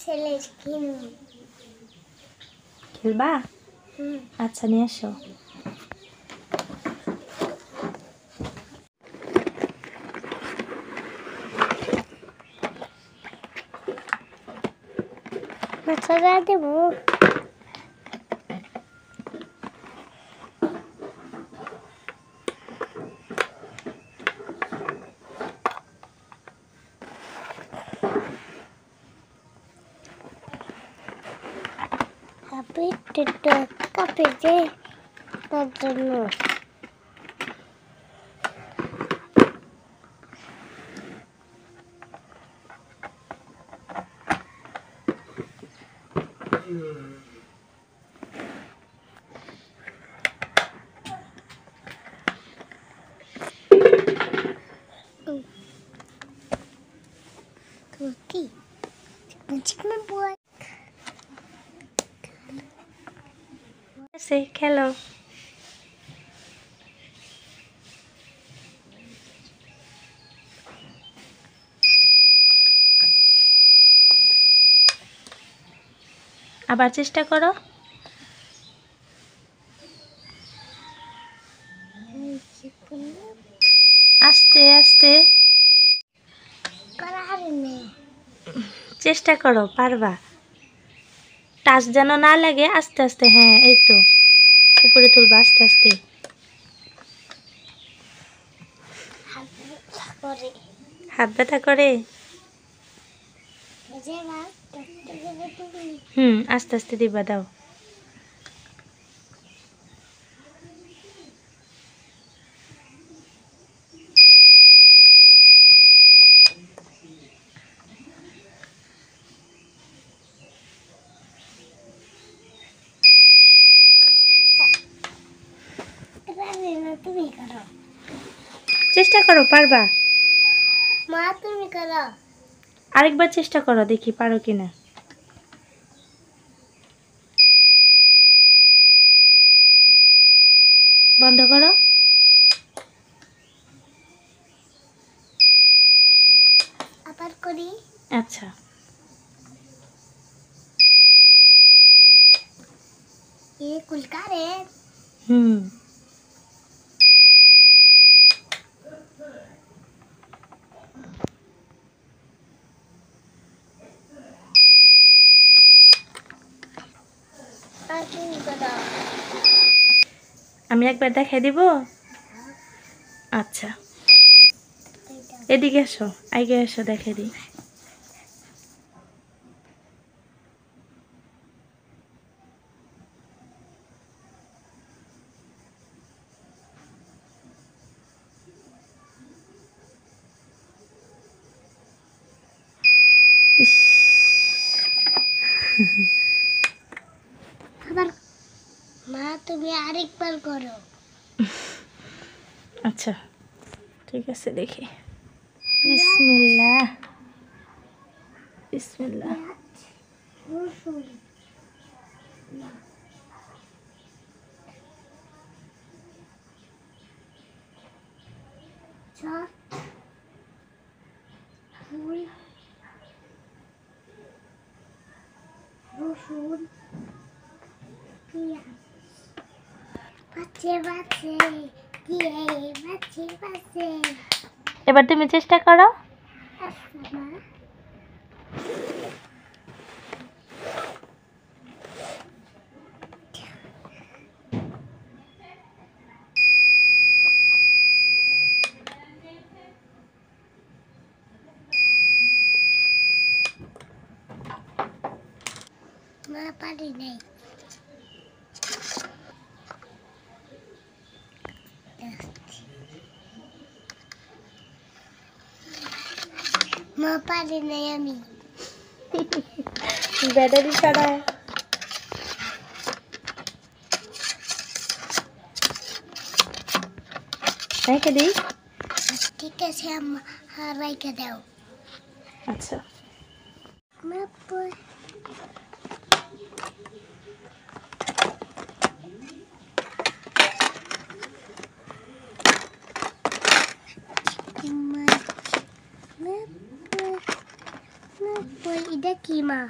ছেলে খেলবা? আচ্ছা নিয়ে আসো। বাচ্চারা দেবো। Tapi tidak KPJ terjenuh. Turki, macam buat. Sih, hello. আবার চেষ্টা করো। আস্তে আস্তে চেষ্টা করো, পারবা। টাচ যেন না লাগে, আস্তে আস্তে। হ্যাঁ, এই তো উপরে তুলবা আস্তে আস্তে। হাত ব্যথা করে? আস্তে আস্তে দিবা, দাও। তুমি করো, চেষ্টা করো, পারবা। মা তুমি করো। আরেকবার চেষ্টা করো, দেখি পারো কিনা। বন্ধ করো। আবার করি। আচ্ছা। ये कुलकार है। আমি একবার দেখাই দিব। আচ্ছা, এদিকে এসো, আগে এসো, দেখাই দিই। মা তুমি আরেকবার করো। আচ্ছা, ঠিক আছে, দেখি। বিসমিল্লাহ, বিসমিল্লাহ। রসুন, পেঁয়াজ, বাচ্চে দিয়ে বাচ্চে। এবার তুমি চেষ্টা করো। মা পারি নাই। মা পারি নাই আমি। ব্যাটারি ছাড়া। রেখে দিই। ঠিক আছে, রেখে দাও। আচ্ছা, এটা কি মা?